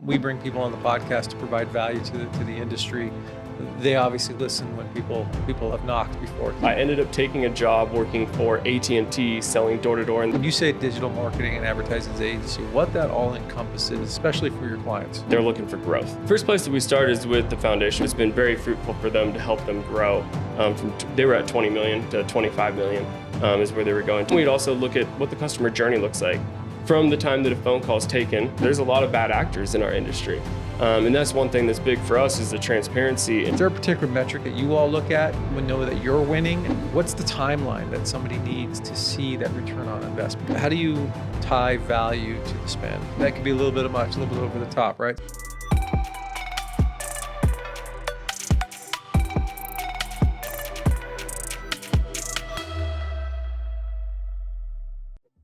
we bring people on the podcast to provide value to the industry. They obviously listen when people have knocked before. I ended up taking a job working for AT&T selling door-to-door. When you say digital marketing and advertising agency, what that all encompasses, especially for your clients? They're looking for growth. First place that we started is with the foundation. It's been very fruitful for them to help them grow. They were at 20 million to 25 million is where they were going. We'd also look at what the customer journey looks like. From the time that a phone call is taken, there's a lot of bad actors in our industry. And that's one thing that's big for us is the transparency. Is there a particular metric that you all look at and know that you're winning? What's the timeline that somebody needs to see that return on investment? How do you tie value to the spend? That could be a little bit of much, a little bit over the top, right?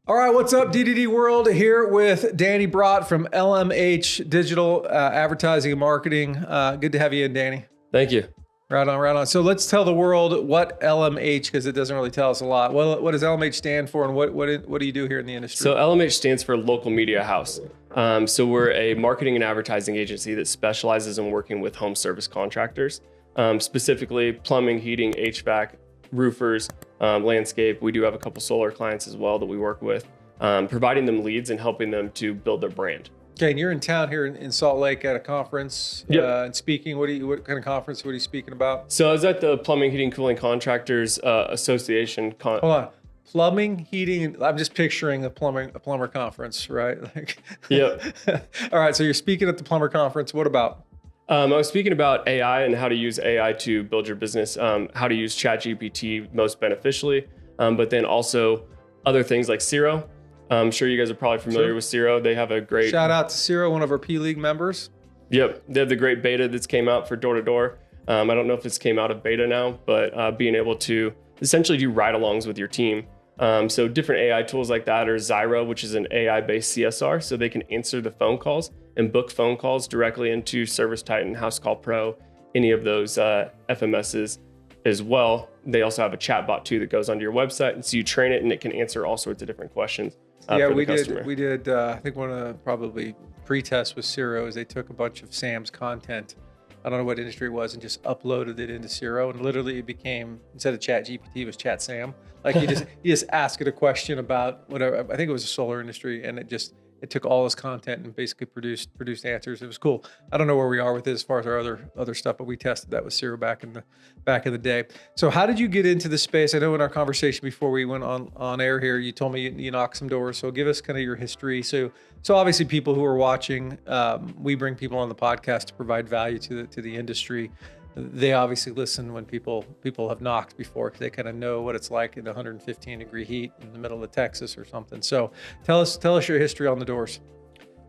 All right, what's up, DDD World? Here with Danny Brott from LMH Digital Advertising and Marketing. Good to have you in, Danny. Thank you. Right on, right on. So let's tell the world what LMH, because it doesn't really tell us a lot. What does LMH stand for, and what do you do here in the industry? So LMH stands for Local Media House. So we're a marketing and advertising agency that specializes in working with home service contractors, specifically plumbing, heating, HVAC, roofers, landscape. We do have a couple solar clients as well that we work with, providing them leads and helping them to build their brand. Okay, and you're in town here in Salt Lake at a conference and speaking. What kind of conference? What are you speaking about? So I was at the Plumbing, Heating, Cooling Contractors Association. Hold on. Plumbing, heating. I'm just picturing a plumber conference, right? Yep. All right. So you're speaking at the plumber conference. What about? I was speaking about AI and how to use AI to build your business, how to use ChatGPT most beneficially, but then also other things like Xero. I'm sure you guys are probably familiar with Xero. They have a great... Shout out to Xero, one of our P-League members. Yep. They have the great beta that's came out for door-to-door. I don't know if it's came out of beta now, but being able to essentially do ride-alongs with your team. So different AI tools like that, or Xyro, which is an AI-based CSR, so they can answer the phone calls and book phone calls directly into Service Titan, House Call Pro, any of those FMSs as well. They also have a chat bot too that goes onto your website, and so you train it and it can answer all sorts of different questions. We did. I think one of the probably pre-tests with Xero is they took a bunch of Sam's content. I don't know what industry it was, and just uploaded it into Xero, and literally it became, instead of Chat GPT, it was Chat Sam. Like you just ask it a question about whatever. I think it was a solar industry, and it took all his content and basically produced answers. It was cool. I don't know where we are with it as far as our other stuff, but we tested that with Xero back in the day. So how did you get into the space? I know in our conversation before we went on air here, you told me you knocked some doors. So give us kind of your history. So obviously people who are watching, we bring people on the podcast to provide value to the industry. They obviously listen when people have knocked before, because they kind of know what it's like in 115 degree heat in the middle of Texas or something. So tell us your history on the doors.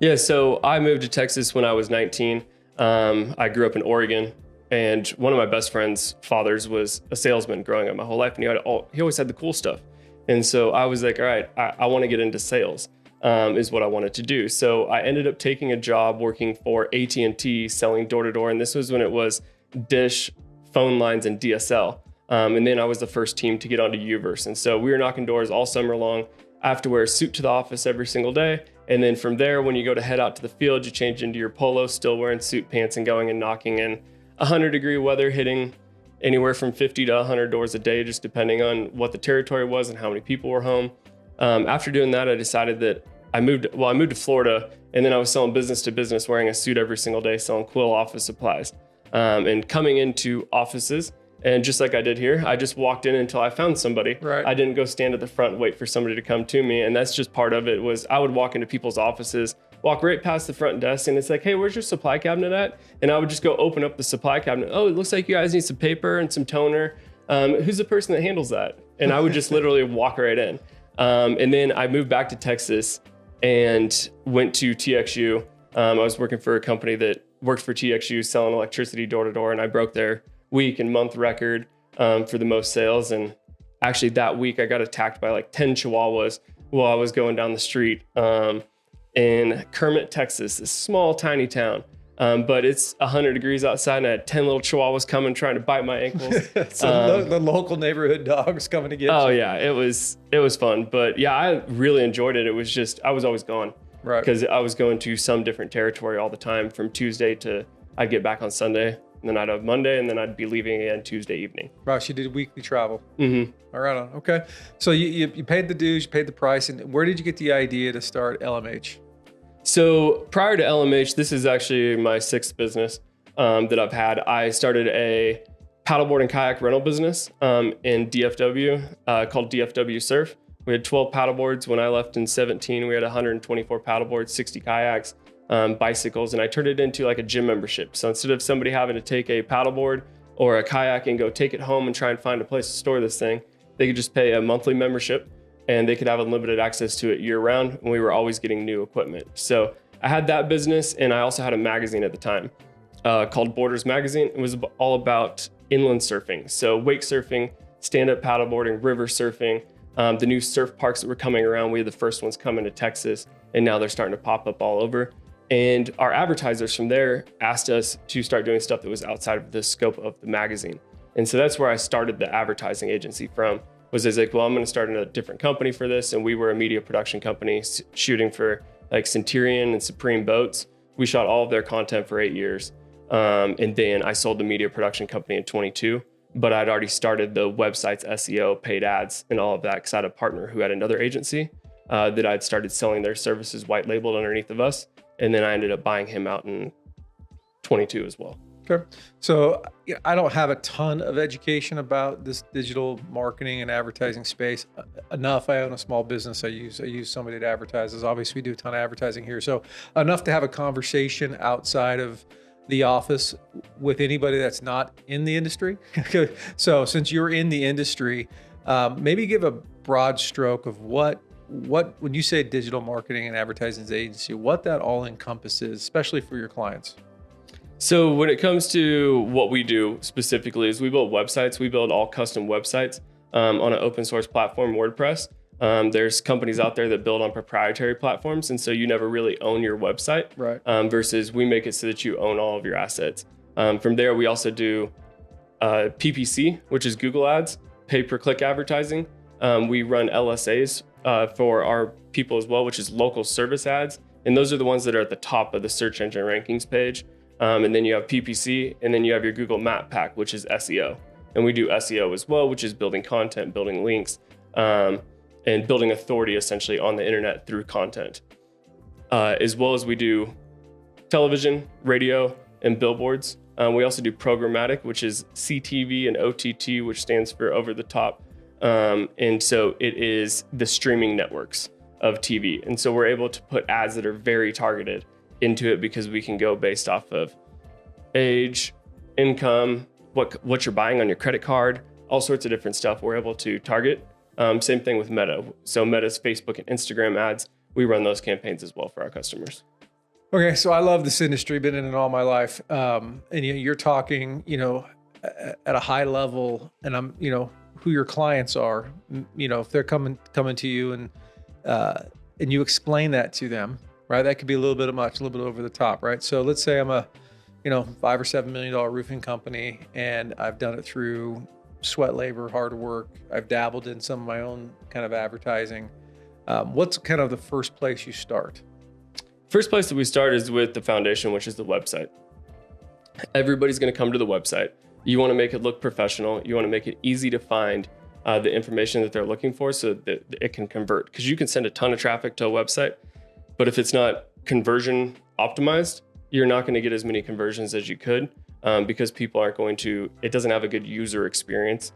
Yeah, so I moved to Texas when I was 19. I grew up in Oregon, and one of my best friend's fathers was a salesman growing up my whole life, and he always had the cool stuff. And so I was like, all right, I want to get into sales. Is what I wanted to do. So I ended up taking a job working for AT&T selling door-to-door, and this was when it was Dish, phone lines, and DSL. And then I was the first team to get onto Uverse. And so we were knocking doors all summer long. I have to wear a suit to the office every single day. And then from there, when you go to head out to the field, you change into your polo, still wearing suit pants, and going and knocking in 100-degree weather, hitting anywhere from 50 to 100 doors a day, just depending on what the territory was and how many people were home. After doing that, I decided that I moved to Florida, and then I was selling business to business, wearing a suit every single day, selling Quill office supplies. And coming into offices, and just like I did here, I just walked in until I found somebody. Right. I didn't go stand at the front and wait for somebody to come to me. And that's just part of it. Was I would walk into people's offices, walk right past the front desk, and it's like, hey, where's your supply cabinet at? And I would just go open up the supply cabinet. Oh, it looks like you guys need some paper and some toner. Who's the person that handles that? And I would just literally walk right in. And then I moved back to Texas and went to TXU. I was working for a company that worked for TXU selling electricity door to door, and I broke their week and month record for the most sales. And actually that week I got attacked by like 10 chihuahuas while I was going down the street in Kermit, Texas, this small, tiny town. But it's 100 degrees outside, and I had 10 little chihuahuas coming trying to bite my ankles. So the local neighborhood dogs coming to get you. Oh yeah, it was fun. But yeah, I really enjoyed it. It was just, I was always gone. Right. Because I was going to some different territory all the time from Tuesday to I'd get back on Sunday, and then I'd have Monday, and then I'd be leaving again Tuesday evening. Wow, she did weekly travel. Mm-hmm. All right, on. Okay. So you paid the dues, you paid the price, and where did you get the idea to start LMH? So prior to LMH, this is actually my 6th business that I've had. I started a paddleboard and kayak rental business in DFW called DFW Surf. We had 12 paddleboards. When I left in 17, we had 124 paddleboards, 60 kayaks, bicycles, and I turned it into like a gym membership. So instead of somebody having to take a paddleboard or a kayak and go take it home and try and find a place to store this thing, they could just pay a monthly membership and they could have unlimited access to it year round. And we were always getting new equipment. So I had that business, and I also had a magazine at the time called Borders Magazine. It was all about inland surfing. So wake surfing, stand-up paddleboarding, river surfing, the new surf parks that were coming around. We had the first ones coming to Texas, and now they're starting to pop up all over. And our advertisers from there asked us to start doing stuff that was outside of the scope of the magazine. And so that's where I started the advertising agency from, was as like, well, I'm going to start in a different company for this. And we were a media production company shooting for like Centurion and Supreme Boats. We shot all of their content for 8 years. And then I sold the media production company in 22. But I'd already started the website's SEO, paid ads, and all of that because I had a partner who had another agency that I'd started selling their services white labeled underneath of us. And then I ended up buying him out in 22 as well. Okay. So I don't have a ton of education about this digital marketing and advertising space enough. I own a small business. I use somebody that advertises. Obviously, we do a ton of advertising here. So enough to have a conversation outside of the office with anybody that's not in the industry. So since you're in the industry, maybe give a broad stroke of what when you say digital marketing and advertising agency, what that all encompasses, especially for your clients. So when it comes to what we do specifically is we build websites. We build all custom websites on an open source platform, WordPress. There's companies out there that build on proprietary platforms, and so you never really own your website. Right. Versus we make it so that you own all of your assets. From there, we also do PPC, which is Google Ads, pay-per-click advertising. We run LSAs for our people as well, which is local service ads, and those are the ones that are at the top of the search engine rankings page. And then you have PPC, and then you have your Google Map Pack, which is SEO. And we do SEO as well, which is building content, building links, and building authority essentially on the internet through content. As well as we do television, radio, and billboards. We also do programmatic, which is CTV, and OTT, which stands for over the top. And so it is the streaming networks of TV. And so we're able to put ads that are very targeted into it because we can go based off of age, income, what you're buying on your credit card, all sorts of different stuff we're able to target. Same thing with Meta. So Meta's Facebook and Instagram ads, we run those campaigns as well for our customers. Okay, so I love this industry, been in it all my life. And you're talking, at a high level, and I'm, who your clients are, if they're coming to you and you explain that to them, right? That could be a little bit much, a little bit over the top, right? So let's say I'm a, $5 or $7 million roofing company, and I've done it through sweat labor, hard work. I've dabbled in some of my own kind of advertising. What's kind of the first place you start? First place that we start is with the foundation, which is the website. Everybody's going to come to the website. You want to make it look professional. You want to make it easy to find the information that they're looking for so that it can convert. Because you can send a ton of traffic to a website, but if it's not conversion optimized, you're not going to get as many conversions as you could because people aren't going to, it doesn't have a good user experience,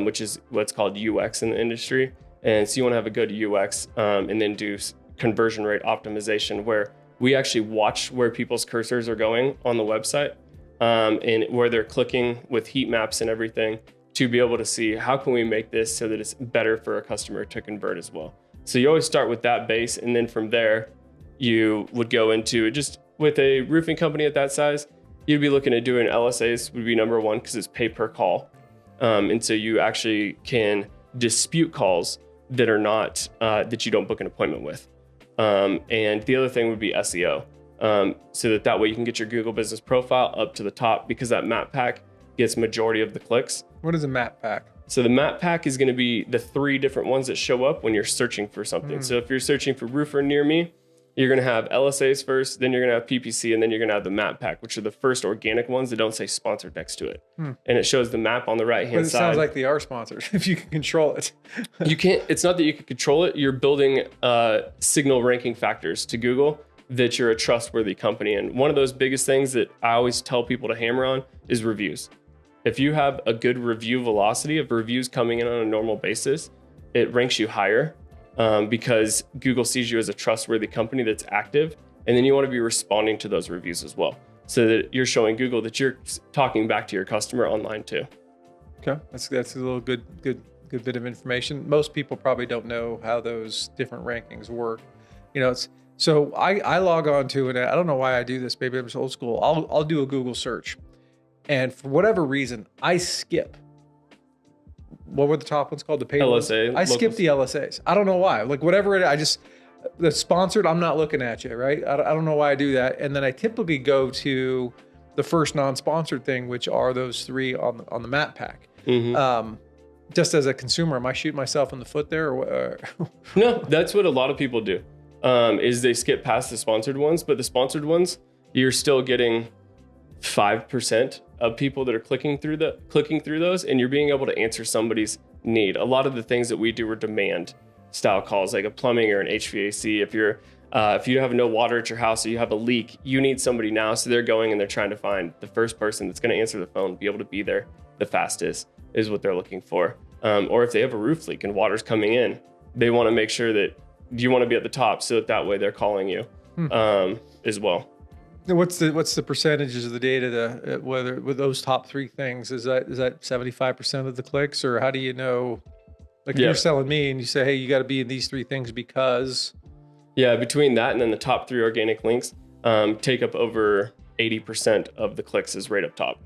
which is what's called UX in the industry. And so you want to have a good UX and then do conversion rate optimization where we actually watch where people's cursors are going on the website and where they're clicking with heat maps and everything to be able to see how can we make this so that it's better for a customer to convert as well. So you always start with that base, and then from there, you would go into just with a roofing company at that size, you'd be looking at doing LSAs would be number one because it's pay per call. And so you actually can dispute calls that are not, that you don't book an appointment with. And the other thing would be SEO. So that way you can get your Google business profile up to the top because that map pack gets majority of the clicks. What is a map pack? So the map pack is going to be the 3 different ones that show up when you're searching for something. So if you're searching for roofer near me, you're going to have LSAs first, then you're going to have PPC, and then you're going to have the map pack, which are the first organic ones that don't say sponsored next to it. And it shows the map on the right-hand side. But it sounds like they are sponsored if you can control it. You can't, it's not that you can control it. You're building signal ranking factors to Google that you're a trustworthy company. And one of those biggest things that I always tell people to hammer on is reviews. If you have a good review velocity of reviews coming in on a normal basis, it ranks you higher. Because Google sees you as a trustworthy company that's active, and then you want to be responding to those reviews as well, so that you're showing Google that you're talking back to your customer online too. Okay, that's a little good bit of information. Most people probably don't know how those different rankings work. So I log on to it. I don't know why I do this. Maybe I'm just old school. I'll do a Google search, and for whatever reason, I skip. What were the top ones called? The paid LSA. I skipped the LSAs. I don't know why. Like whatever the sponsored, I'm not looking at you, right? I don't know why I do that. And then I typically go to the first non-sponsored thing, which are those three on the map pack. Just as a consumer, am I shooting myself in the foot there? Or No, that's what a lot of people do. Is they skip past the sponsored ones, but the sponsored ones, you're still getting 5% of people that are clicking through those, and you're being able to answer somebody's need. A lot of the things that we do are demand style calls, like a plumbing or an HVAC. If you have no water at your house or you have a leak, you need somebody now. So they're going and they're trying to find the first person that's going to answer the phone, be able to be there the fastest is what they're looking for. Or if they have a roof leak and water's coming in, they want to make sure that you want to be at the top, so that way they're calling you as well. What's the percentages of the data whether with those top three things? Is that 75% of the clicks, or how do you know? Like you're selling me and you say, hey, you got to be in these three things because. Yeah, between that and then the top three organic links take up over 80% of the clicks is right up top.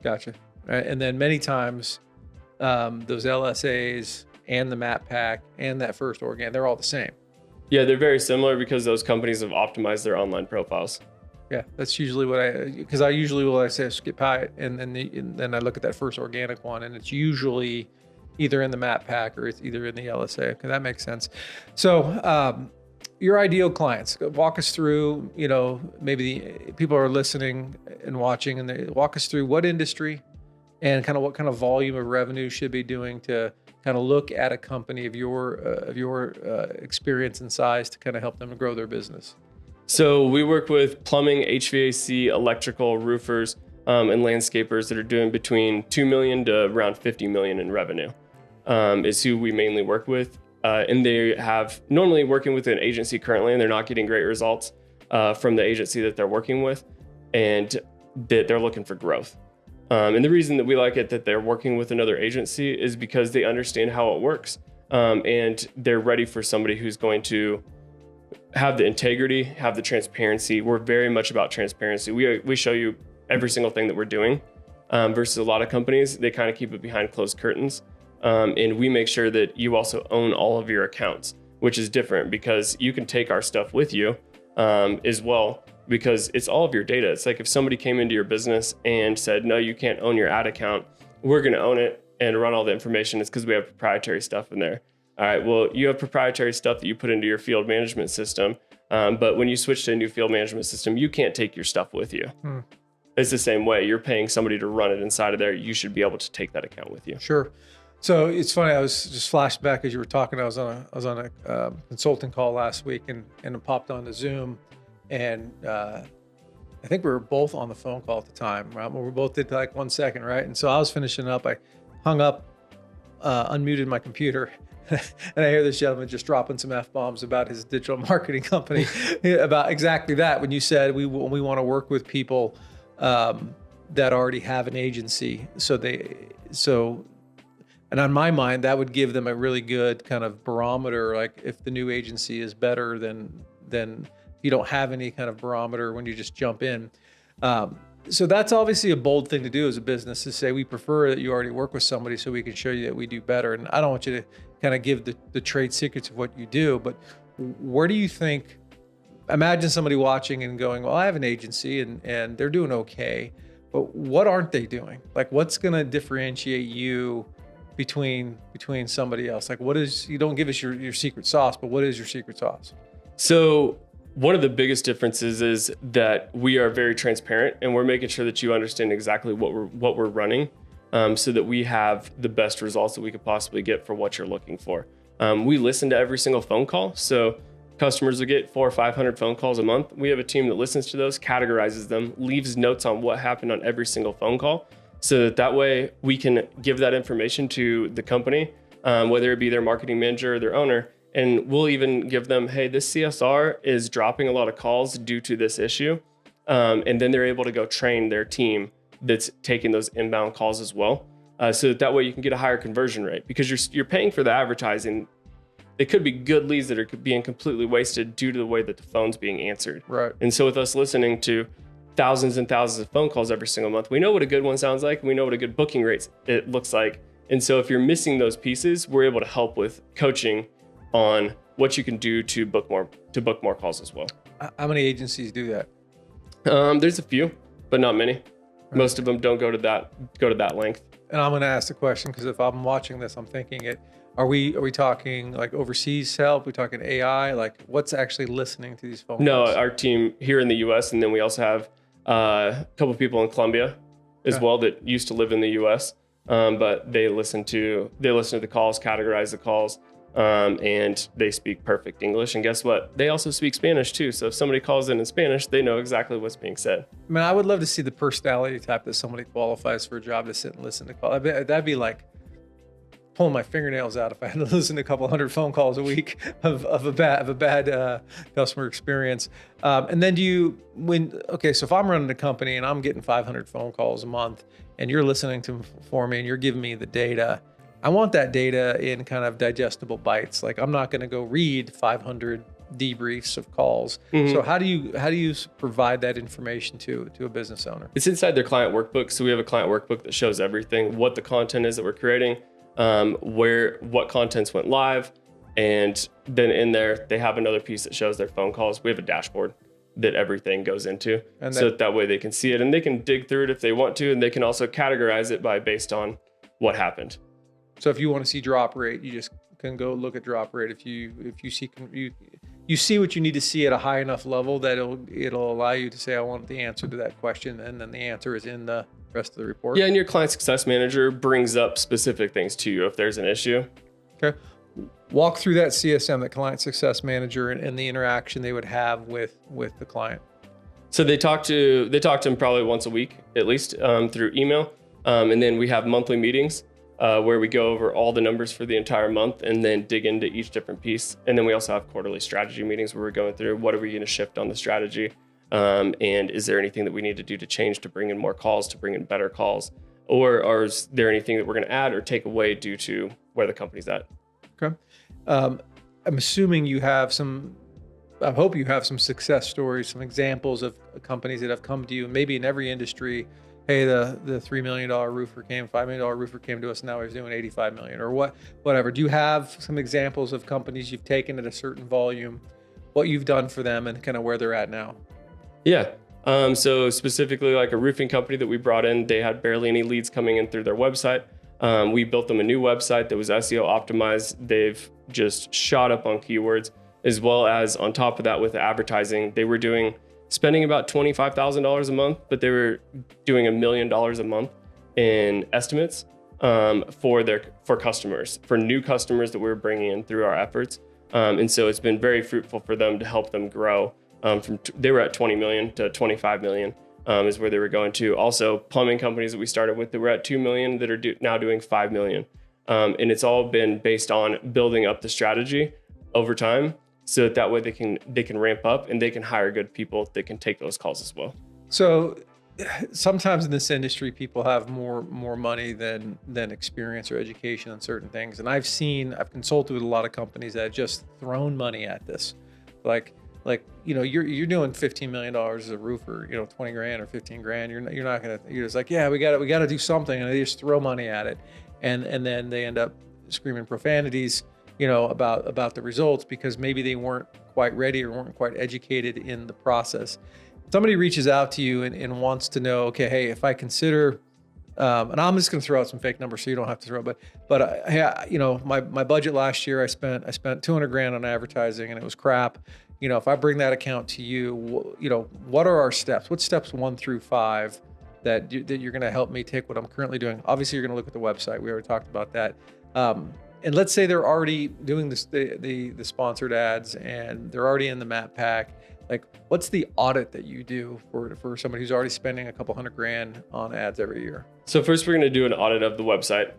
Gotcha. And then many times those LSAs and the map pack and that first organic, they're all the same. Yeah, they're very similar because those companies have optimized their online profiles. Yeah, that's usually what I usually will say skip by it, and then I look at that first organic one, and it's usually either in the map pack or it's either in the LSA. Okay, that makes sense. So your ideal clients, walk us through, maybe the people are listening and watching, and they walk us through what industry and kind of what kind of volume of revenue should be doing to kind of look at a company of your experience and size to kind of help them grow their business. So we work with plumbing, HVAC, electrical, roofers, and landscapers that are doing between 2 million to around 50 million in revenue is who we mainly work with. And they have normally working with an agency currently, and they're not getting great results from the agency that they're working with, and that they're looking for growth. And the reason that we like it that they're working with another agency is because they understand how it works, and they're ready for somebody who's going to have the integrity, have the transparency. We're very much about transparency. We show you every single thing that we're doing versus a lot of companies. They kind of keep it behind closed curtains. And we make sure that you also own all of your accounts, which is different because you can take our stuff with you as well, because it's all of your data. It's like if somebody came into your business and said, no, you can't own your ad account, we're going to own it and run all the information. It's because we have proprietary stuff in there. All right, well, you have proprietary stuff that you put into your field management system, but when you switch to a new field management system, you can't take your stuff with you. It's the same way. You're paying somebody to run it inside of there. You should be able to take that account with you. Sure. So it's funny. I was just flashed back as you were talking. I was on a consulting call last week, and it popped onto Zoom, and I think we were both on the phone call at the time. Right? We both did like 1 second, right? And so I was finishing up. I hung up, unmuted my computer. And I hear this gentleman just dropping some F-bombs about his digital marketing company about exactly that. When you said we want to work with people that already have an agency. And on my mind, that would give them a really good kind of barometer. Like if the new agency is better than you don't have any kind of barometer when you just jump in. So that's obviously a bold thing to do as a business, to say we prefer that you already work with somebody so we can show you that we do better. And I don't want you to kind of give the trade secrets of what you do, but where do you think, imagine somebody watching and going, well, I have an agency and they're doing okay, but what aren't they doing? Like what's going to differentiate you between somebody else? Like what is, you don't give us your secret sauce, but what is your secret sauce? So one of the biggest differences is that we are very transparent, and we're making sure that you understand exactly what we're running, so that we have the best results that we could possibly get for what you're looking for. We listen to every single phone call. So customers will get 400 or 500 phone calls a month. We have a team that listens to those, categorizes them, leaves notes on what happened on every single phone call, so that way we can give that information to the company, whether it be their marketing manager or their owner. And we'll even give them, hey, this CSR is dropping a lot of calls due to this issue. And then they're able to go train their team that's taking those inbound calls as well. So that way you can get a higher conversion rate, because you're paying for the advertising. They could be good leads that are being completely wasted due to the way that the phone's being answered. Right. And so with us listening to thousands and thousands of phone calls every single month, we know what a good one sounds like. We know what a good booking rate it looks like. And so if you're missing those pieces, we're able to help with coaching on what you can do to book more calls as well. How many agencies do that? There's a few, but not many. Right. Most of them don't go to that length. And I'm going to ask the question, because if I'm watching this, I'm thinking it. Are we talking like overseas help? Are we talking AI? Like, what's actually listening to these phone calls? No, our team here in the U.S., and then we also have a couple of people in Colombia as well that used to live in the U.S. But they listen to the calls, categorize the calls, and they speak perfect English. And guess what? They also speak Spanish too. So if somebody calls in Spanish, they know exactly what's being said. I mean, I would love to see the personality type that somebody qualifies for a job to sit and listen to calls. That'd be like pulling my fingernails out if I had to listen to a couple hundred phone calls a week of a bad customer experience. And then so if I'm running a company and I'm getting 500 phone calls a month and you're listening to them for me and you're giving me the data, I want that data in kind of digestible bites. Like, I'm not going to go read 500 debriefs of calls. Mm-hmm. So how do you provide that information to a business owner? It's inside their client workbook. So we have a client workbook that shows everything, what the content is that we're creating, what contents went live. And then in there, they have another piece that shows their phone calls. We have a dashboard that everything goes into, and so that way they can see it and they can dig through it if they want to. And they can also categorize it based on what happened. So if you want to see drop rate, you just can go look at drop rate. If you see what you need to see at a high enough level that it'll allow you to say, I want the answer to that question, and then the answer is in the rest of the report. Yeah, and your client success manager brings up specific things to you if there's an issue. Okay. Walk through that CSM, that client success manager, and the interaction they would have with the client. So they talk to them probably once a week, at least, through email. And then we have monthly meetings where we go over all the numbers for the entire month and then dig into each different piece. And then we also have quarterly strategy meetings where we're going through what are we going to shift on the strategy, and is there anything that we need to do to change to bring in more calls, to bring in better calls, or is there anything that we're going to add or take away due to where the company's at? Okay. I'm assuming I hope you have some success stories, some examples of companies that have come to you, maybe in every industry. Hey, the $3 million roofer came, $5 million roofer came to us, now he's doing $85 million or whatever. Do you have some examples of companies you've taken at a certain volume, what you've done for them, and kind of where they're at now? Yeah. So specifically, like a roofing company that we brought in, they had barely any leads coming in through their website. We built them a new website that was SEO optimized. They've just shot up on keywords, as well as on top of that with the advertising. They were spending about $25,000 a month, but they were doing $1 million a month in estimates for customers, for new customers that we were bringing in through our efforts. And so it's been very fruitful for them to help them grow. They were at 20 million to 25 million. Is where they were going to. Also, plumbing companies that we started with that were at 2 million that are now doing 5 million. And it's all been based on building up the strategy over time, so that way they can ramp up and they can hire good people that can take those calls as well. So sometimes in this industry, people have more money than experience or education on certain things. And I've consulted with a lot of companies that have just thrown money at this. Like, you're doing $15 million as a roofer, 20 grand or 15 grand. You're just like, yeah, we got to do something. And they just throw money at it. And then they end up screaming profanities, about the results because maybe they weren't quite ready or weren't quite educated in the process. Somebody reaches out to you and wants to know, okay, hey, if I consider, and I'm just going to throw out some fake numbers so you don't have to throw, but hey, my budget last year, I spent 200 grand on advertising and it was crap. if I bring that account to you, what are our steps? What's steps 1 through 5 that you're going to help me take what I'm currently doing? Obviously, you're going to look at the website. We already talked about that. And let's say they're already doing the sponsored ads and they're already in the map pack. Like, what's the audit that you do for somebody who's already spending a couple $100,000 on ads every year? So first, we're going to do an audit of the website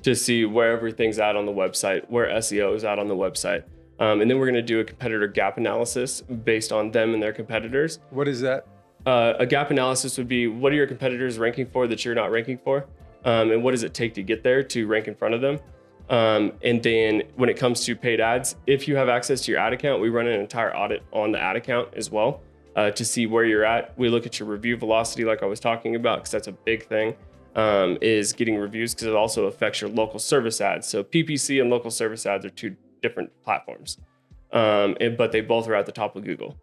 to see where everything's at on the website, where SEO is at on the website. And then we're going to do a competitor gap analysis based on them and their competitors. What is that? A gap analysis would be, what are your competitors ranking for that you're not ranking for? And what does it take to get there to rank in front of them? And then when it comes to paid ads, if you have access to your ad account, we run an entire audit on the ad account as well to see where you're at. We look at your review velocity, like I was talking about, because that's a big thing, is getting reviews, because it also affects your local service ads. So PPC and local service ads are 2 different platforms, but they both are at the top of Google.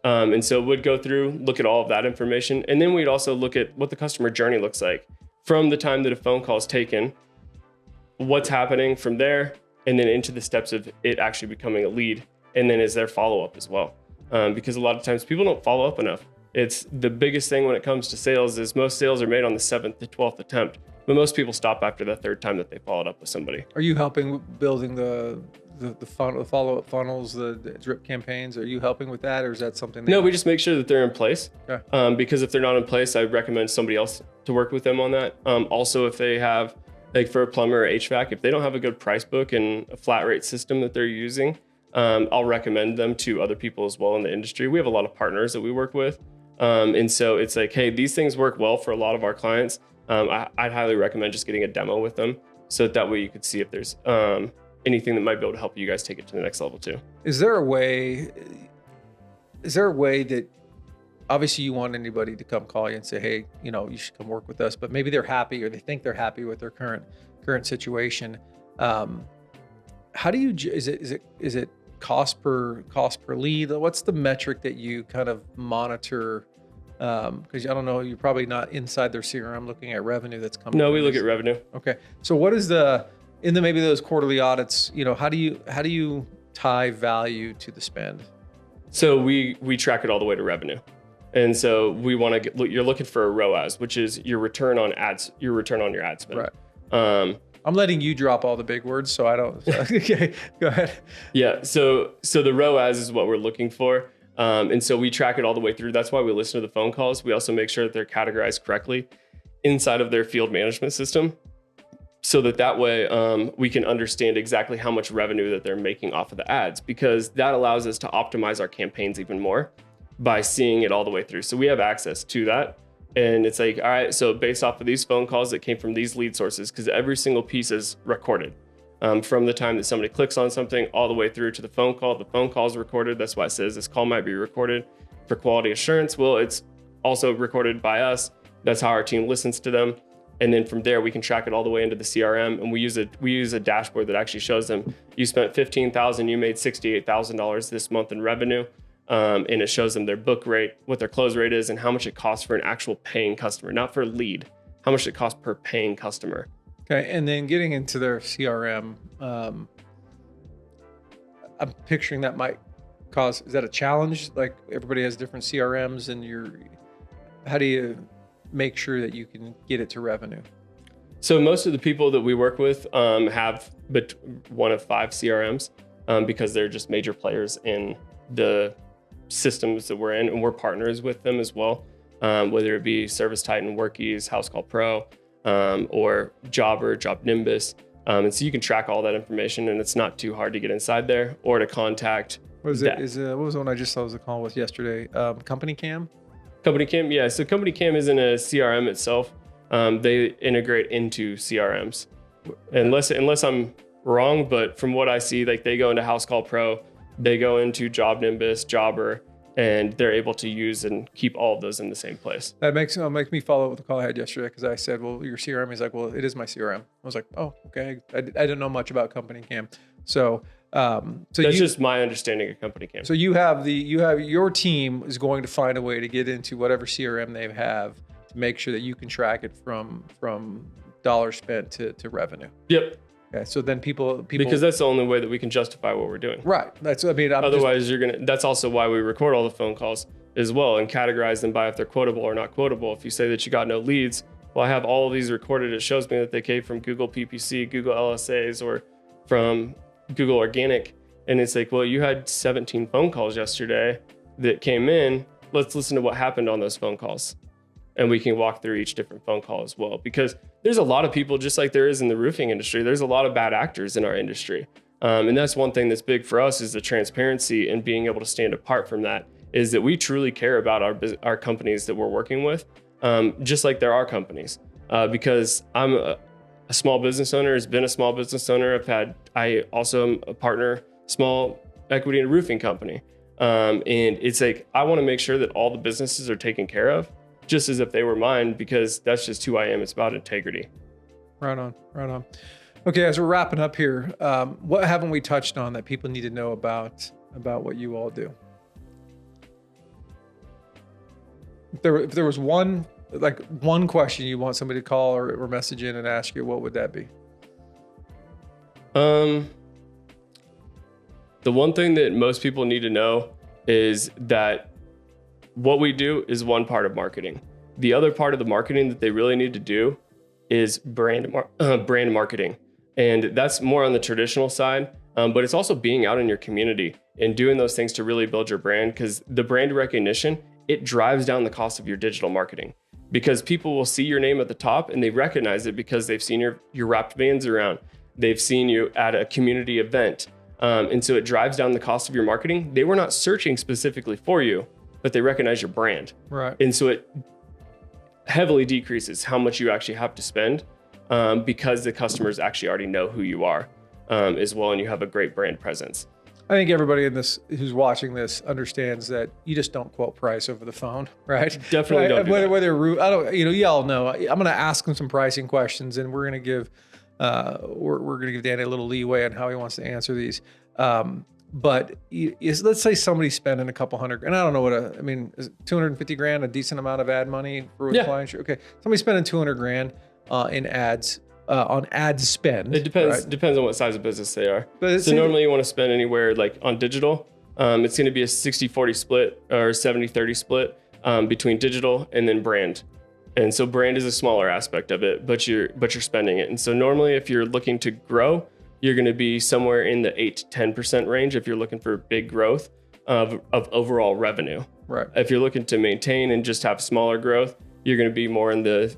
And so we'd go through, look at all of that information. And then we'd also look at what the customer journey looks like from the time that a phone call is taken, what's happening from there, and then into the steps of it actually becoming a lead. And then is there follow-up as well? Because a lot of times people don't follow up enough. It's the biggest thing when it comes to sales is most sales are made on the 7th to 12th attempt, but most people stop after the 3rd time that they followed up with somebody. Are you helping building the follow-up funnels, the drip campaigns? Are you helping with that, or is that something? No, we just make sure that they're in place. Okay. Because if they're not in place, I recommend somebody else to work with them on that. Also, if they have, like for a plumber or HVAC, if they don't have a good price book and a flat rate system that they're using, I'll recommend them to other people as well in the industry. We have a lot of partners that we work with. And so it's like, hey, these things work well for a lot of our clients. I'd highly recommend just getting a demo with them, so that way you could see if there's anything that might be able to help you guys take it to the next level too. Is there a way that, obviously you want anybody to come call you and say, hey, you should come work with us, but maybe they're happy or they think they're happy with their current situation. How do you, is it cost per lead? What's the metric that you kind of monitor? Because I don't know, you're probably not inside their CRM looking at revenue that's coming. No, we look at revenue. Okay. So what is maybe those quarterly audits, how do you tie value to the spend? So we track it all the way to revenue. And so we want to you're looking for a ROAS, which is your return on your ad spend. Right. I'm letting you drop all the big words, so I don't. Okay, go ahead. Yeah. So the ROAS is what we're looking for. And so we track it all the way through. That's why we listen to the phone calls. We also make sure that they're categorized correctly inside of their field management system, so that way we can understand exactly how much revenue that they're making off of the ads, because that allows us to optimize our campaigns even more by seeing it all the way through. So we have access to that. And it's like, all right, so based off of these phone calls that came from these lead sources, because every single piece is recorded from the time that somebody clicks on something all the way through to the phone call. The phone call is recorded. That's why it says this call might be recorded for quality assurance. Well, it's also recorded by us. That's how our team listens to them. And then from there, we can track it all the way into the CRM. And we use a dashboard that actually shows them, you spent $15,000, you made $68,000 this month in revenue. And it shows them their book rate, what their close rate is, and how much it costs for an actual paying customer, not for a lead, how much it costs per paying customer. Okay. And then getting into their CRM, I'm picturing that might cause, is that a challenge? Like everybody has different CRMs, and how do you make sure that you can get it to revenue? So most of the people that we work with have one of 5 CRMs because they're just major players in the systems that we're in, and we're partners with them as well, whether it be Service Titan, Workies, House Call Pro, or Jobber, Job Nimbus. And so you can track all that information, and it's not too hard to get inside there or to contact. What was it? What was the one I just saw was a call with yesterday? Company Cam? Company Cam, yeah. So Company Cam isn't a CRM itself. They integrate into CRMs. Unless I'm wrong, but from what I see, like they go into House Call Pro, they go into Job Nimbus, Jobber, and they're able to use and keep all of those in the same place. That makes me follow up with the call I had yesterday, because I said, well, your CRM? He's like, well, it is my CRM. I was like, oh, okay. I didn't know much about Company Cam. So that's just my understanding of Company Cam. So you have your team is going to find a way to get into whatever CRM they have to make sure that you can track it from dollars spent to revenue. Yep. Okay, so then people because that's the only way that we can justify what we're doing. right. That's Otherwise, that's also why we record all the phone calls as well and categorize them by if they're quotable or not quotable. If you say that you got no leads, well, I have all of these recorded. It shows me that they came from Google PPC, Google LSAs, or from Google Organic. And it's like, well, you had 17 phone calls yesterday that came in. Let's listen to what happened on those phone calls. And we can walk through each different phone call as well. Because there's a lot of people, just like there is in the roofing industry, there's a lot of bad actors in our industry. And that's one thing that's big for us is the transparency and being able to stand apart from that is that we truly care about our companies that we're working with, just like there are companies. Because I'm a small business owner, has been a small business owner. I also am a partner, small equity in a roofing company. And it's like, I want to make sure that all the businesses are taken care of just as if they were mine, because that's just who I am. It's about integrity. Right on. Okay, as we're wrapping up here, what haven't we touched on that people need to know about what you all do? If there was one question you want somebody to call or message in and ask you, what would that be? The one thing that most people need to know is that what we do is one part of marketing. The other part of the marketing that they really need to do is brand marketing. And that's more on the traditional side, but it's also being out in your community and doing those things to really build your brand, because the brand recognition, it drives down the cost of your digital marketing, because people will see your name at the top and they recognize it because they've seen your wrapped vans around. They've seen you at a community event. And so it drives down the cost of your marketing. They were not searching specifically for you, but they recognize your brand. Right. And so it heavily decreases how much you actually have to spend, because the customers actually already know who you are as well, and you have a great brand presence. I think everybody in this who's watching this understands that you just don't quote price over the phone, right? Definitely don't. Whether I don't, y'all know. I'm going to ask them some pricing questions, and we're going to give we're going to give Danny a little leeway on how he wants to answer these. But let's say somebody's spending a couple $100, and I don't know what is $250,000 a decent amount of ad money for a client? Okay, somebody's spending $200,000 in ads. On ad spend. It depends. Right? Depends on what size of business they are. But so normally you want to spend anywhere like on digital. It's going to be a 60-40 split or 70-30 split between digital and then brand. And so brand is a smaller aspect of it, but you're spending it. And so normally if you're looking to grow, you're going to be somewhere in the 8 to 10% range if you're looking for big growth of overall revenue. Right. If you're looking to maintain and just have smaller growth, you're going to be more in the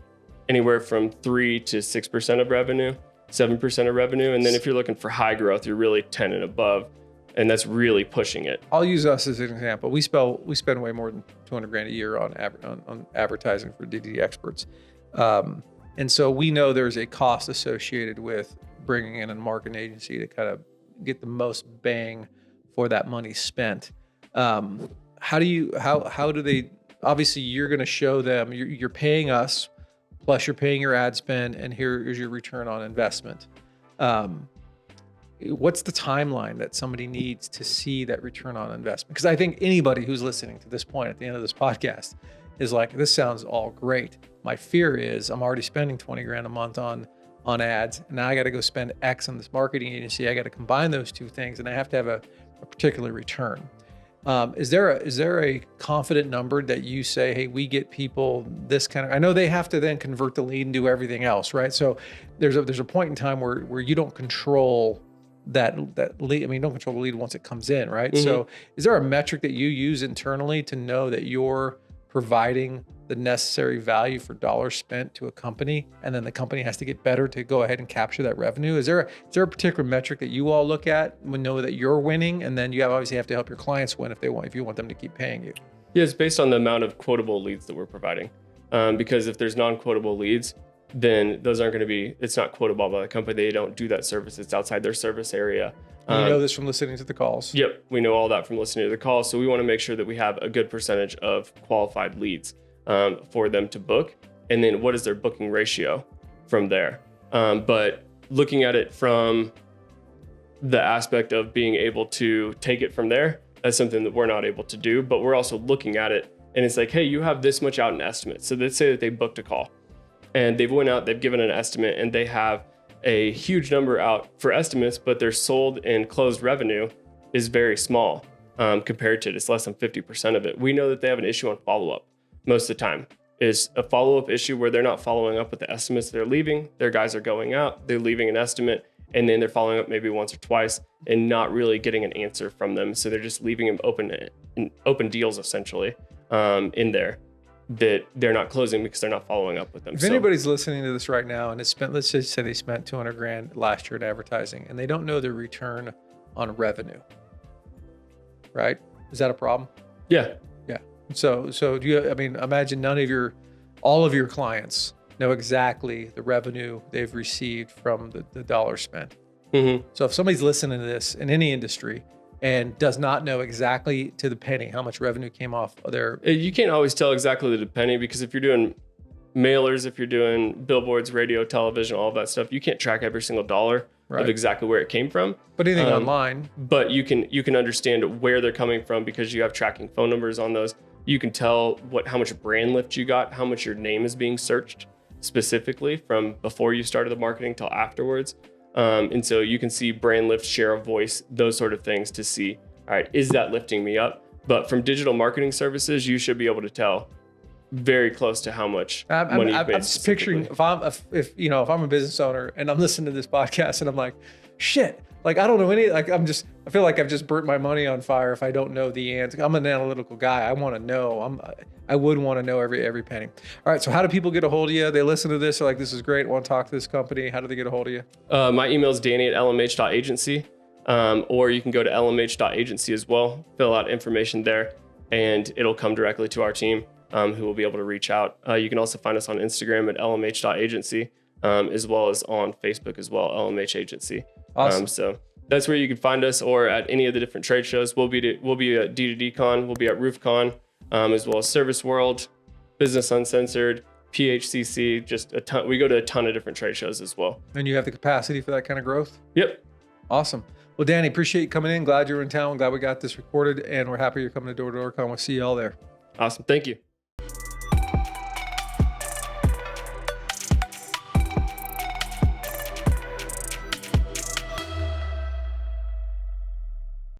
anywhere from 3 to 6% of revenue, 7% of revenue. And then if you're looking for high growth, you're really 10 and above. And that's really pushing it. I'll use us as an example. We spend way more than $200,000 a year on advertising for DD experts. And so we know there's a cost associated with bringing in a marketing agency to kind of get the most bang for that money spent. How do they, obviously you're going to show them, you're paying us, plus you're paying your ad spend, and here's your return on investment. What's the timeline that somebody needs to see that return on investment? Because I think anybody who's listening to this point at the end of this podcast is like, this sounds all great. My fear is I'm already spending $20,000 a month on ads, and now I got to go spend X on this marketing agency. I got to combine those two things, and I have to have a particular return. Is there a confident number that you say, hey, we get people this kind of, I know they have to then convert the lead and do everything else, right? So there's a point in time where you don't control that lead. I mean, you don't control the lead once it comes in, right? Mm-hmm. So is there a metric that you use internally to know that you're providing the necessary value for dollars spent to a company, and then the company has to get better to go ahead and capture that revenue? Is there a particular metric that you all look at and know that you're winning, and then you obviously have to help your clients win if you want them to keep paying you? Yeah, it's based on the amount of quotable leads that we're providing. Because if there's non-quotable leads, then those aren't going to be, it's not quotable by the company. They don't do that service. It's outside their service area. You know this from listening to the calls. Yep, we know all that from listening to the calls. So we want to make sure that we have a good percentage of qualified leads for them to book. And then what is their booking ratio from there? But looking at it from the aspect of being able to take it from there, that's something that we're not able to do. But we're also looking at it, and it's like, hey, you have this much out in estimate. So let's say that they booked a call and they've went out, they've given an estimate, and they have a huge number out for estimates, but their sold and closed revenue is very small compared to it's less than 50% of it. We know that they have an issue on follow-up most of the time. Is a follow-up issue where they're not following up with the estimates they're leaving. Their guys are going out, they're leaving an estimate, and then they're following up maybe once or twice and not really getting an answer from them. So they're just leaving them open deals essentially in there that they're not closing because they're not following up with them. If anybody's listening to this right now and let's just say they spent 200 grand last year in advertising and they don't know the return on revenue, right? Is that a problem? Yeah. Yeah. So do you, I mean, imagine all of your clients know exactly the revenue they've received from the dollar spent. Mm-hmm. So if somebody's listening to this in any industry and does not know exactly to the penny how much revenue came off of their... You can't always tell exactly to the penny because if you're doing mailers, if you're doing billboards, radio, television, all of that stuff, you can't track every single dollar of exactly where it came from. But anything online. But you can understand where they're coming from because you have tracking phone numbers on those. You can tell how much brand lift you got, how much your name is being searched specifically from before you started the marketing till afterwards. And so you can see brand lift, share of voice, those sort of things to see, all right, is that lifting me up? But from digital marketing services, you should be able to tell very close to how much money you've made. I'm just picturing if I'm a business owner and I'm listening to this podcast and I'm like, shit, like I don't know I feel like I've just burnt my money on fire if I don't know the answer. I'm an analytical guy. I want to know. I would want to know every penny. All right. So how do people get a hold of you? They listen to this. They're like, this is great. I want to talk to this company. How do they get a hold of you? My email is danny@lmh.agency. Or you can go to lmh.agency as well, fill out information there, and it'll come directly to our team who will be able to reach out. You can also find us on Instagram at lmh.agency, as well as on Facebook as well, LMH Agency. Awesome. So that's where you can find us, or at any of the different trade shows. We'll be at D2D Con, we'll be at RoofCon, as well as Service World, Business Uncensored, PHCC, just a ton. We go to a ton of different trade shows as well. And you have the capacity for that kind of growth? Yep. Awesome. Well, Danny, appreciate you coming in. Glad you're in town. Glad we got this recorded, and we're happy you're coming to Door to Door Con. We'll see you all there. Awesome. Thank you.